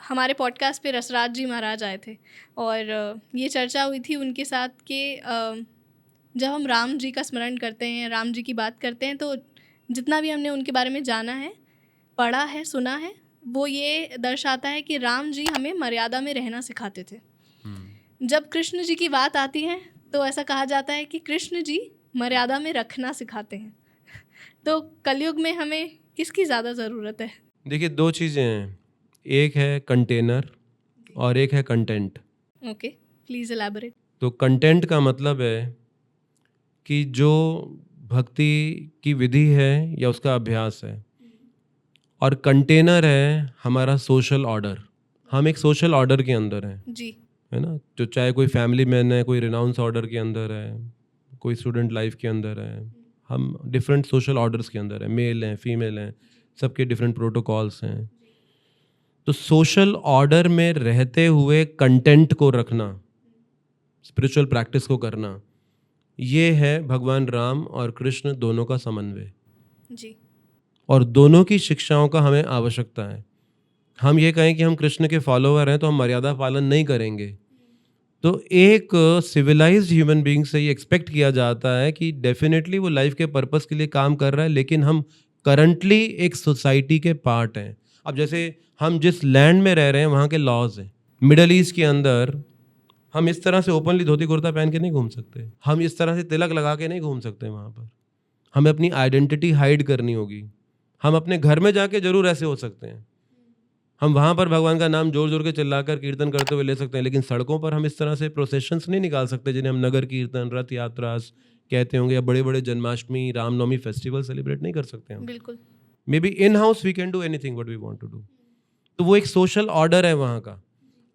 हमारे पॉडकास्ट पे रसराज जी महाराज आए थे और ये चर्चा हुई थी उनके साथ कि जब हम राम जी का स्मरण करते हैं, राम जी की बात करते हैं, तो जितना भी हमने उनके बारे में जाना है, पढ़ा है, सुना है, वो ये दर्शाता है कि राम जी हमें मर्यादा में रहना सिखाते थे। जब कृष्ण जी की बात आती है तो ऐसा कहा जाता है कि कृष्ण जी मर्यादा में रखना सिखाते हैं। तो कलयुग में हमें किसकी ज़्यादा ज़रूरत है? देखिए, दो चीज़ें हैं, एक है कंटेनर और एक है कंटेंट। Okay, please elaborate. तो कंटेंट का मतलब है कि जो भक्ति की विधि है या उसका अभ्यास है, और कंटेनर है हमारा सोशल ऑर्डर। हम एक सोशल ऑर्डर के अंदर हैं, जी। है ना। तो चाहे कोई फैमिली मैन है, कोई रिनाउंस ऑर्डर के अंदर है, कोई स्टूडेंट लाइफ के अंदर है, हम डिफरेंट सोशल ऑर्डर्स के अंदर हैं, मेल हैं, फीमेल हैं, सबके डिफरेंट प्रोटोकॉल्स हैं। तो सोशल ऑर्डर में रहते हुए कंटेंट को रखना, स्पिरिचुअल प्रैक्टिस को करना, ये है भगवान राम और कृष्ण दोनों का समन्वय। जी। और दोनों की शिक्षाओं का हमें आवश्यकता है। हम ये कहें कि हम कृष्ण के फॉलोअर हैं तो हम मर्यादा पालन नहीं करेंगे, तो एक सिविलाइज्ड ह्यूमन बीइंग से ये एक्सपेक्ट किया जाता है कि डेफिनेटली वो लाइफ के पर्पस के लिए काम कर रहा है, लेकिन हम करंटली एक सोसाइटी के पार्ट हैं। अब जैसे हम जिस लैंड में रह रहे हैं वहाँ के लॉज हैं। मिडल ईस्ट के अंदर हम इस तरह से ओपनली धोती कुर्ता पहन के नहीं घूम सकते, हम इस तरह से तिलक लगा के नहीं घूम सकते। वहाँ पर हमें अपनी आइडेंटिटी हाइड करनी होगी। हम अपने घर में जाके जरूर ऐसे हो सकते हैं, हम वहाँ पर भगवान का नाम जोर जोर के चिल्लाकर कीर्तन करते हुए ले सकते हैं, लेकिन सड़कों पर हम इस तरह से प्रोसेशंस नहीं निकाल सकते जिन्हें हम नगर कीर्तन, रथ यात्रा कहते होंगे, या बड़े बड़े जन्माष्टमी, रामनवमी फेस्टिवल सेलिब्रेट नहीं कर सकते हम। बिल्कुल। Maybe in house we can do anything what we want to do. तो वो एक सोशल ऑर्डर है वहाँ का।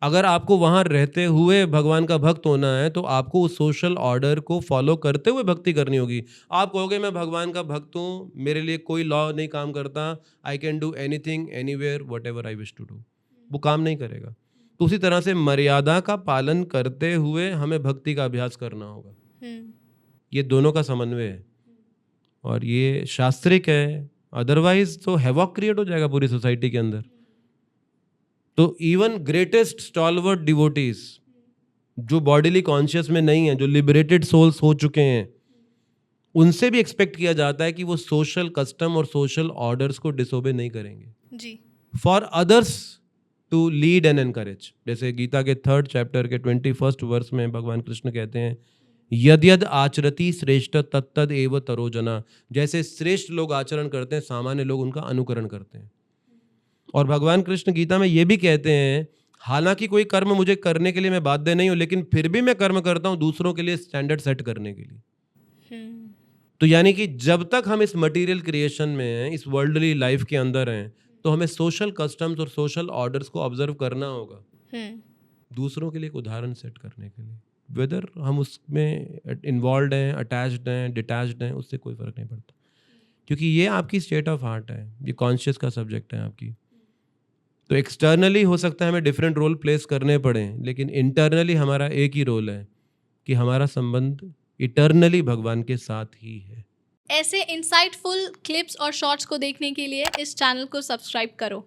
अगर आपको वहाँ रहते हुए भगवान का भक्त होना है तो आपको उस सोशल ऑर्डर को फॉलो करते हुए भक्ति करनी होगी। आप कहोगे मैं भगवान का भक्त हूँ, मेरे लिए कोई लॉ नहीं काम करता, I can do anything anywhere whatever I wish to do, वो काम नहीं करेगा। तो उसी तरह से मर्यादा का पालन करते हुए हमें भक्ति का अभ्यास करना होगा। ये दोनों का समन्वय है और ये शास्त्रिक है, अदरवाइज तो हैवॉक क्रिएट हो जाएगा पूरी सोसाइटी के अंदर। तो इवन ग्रेटेस्ट स्टॉलवर्ट डिवोटीज जो बॉडीली कॉन्शियस में नहीं है, जो लिबरेटेड सोल्स हो चुके हैं, उनसे भी एक्सपेक्ट किया जाता है कि वो सोशल कस्टम और सोशल ऑर्डर्स को डिसोबे नहीं करेंगे जी। For others to lead and encourage. जैसे गीता के 3rd चैप्टर के 21st वर्स में भगवान कृष्ण कहते हैं, यद यद आचरति श्रेष्ठ तत्तद एव तरोजना। जैसे श्रेष्ठ लोग आचरण करते हैं, सामान्य लोग उनका अनुकरण करते हैं। और भगवान कृष्ण गीता में ये भी कहते हैं, हालांकि कोई कर्म मुझे करने के लिए मैं बाध्य नहीं हूं, लेकिन फिर भी मैं कर्म करता हूं दूसरों के लिए स्टैंडर्ड सेट करने के लिए। तो यानी कि जब तक हम इस मटेरियल क्रिएशन में हैं, इस वर्ल्डली लाइफ के अंदर हैं, तो हमें सोशल कस्टम्स और सोशल ऑर्डर्स को ऑब्जर्व करना होगा दूसरों के लिए एक उदाहरण सेट करने के लिए। वेदर हम उसमें इन्वॉल्व हैं, अटैच्ड हैं, डिटैच्ड हैं, उससे कोई फर्क नहीं पड़ता, क्योंकि ये आपकी स्टेट ऑफ हार्ट है, ये कॉन्शियस का सब्जेक्ट है आपकी। तो एक्सटर्नली हो सकता है हमें डिफरेंट रोल प्लेस करने पड़े, लेकिन इंटरनली हमारा एक ही रोल है कि हमारा संबंध इटर्नली भगवान के साथ ही है। ऐसे इंसाइटफुल क्लिप्स और शॉर्ट्स को देखने के लिए इस चैनल को सब्सक्राइब करो।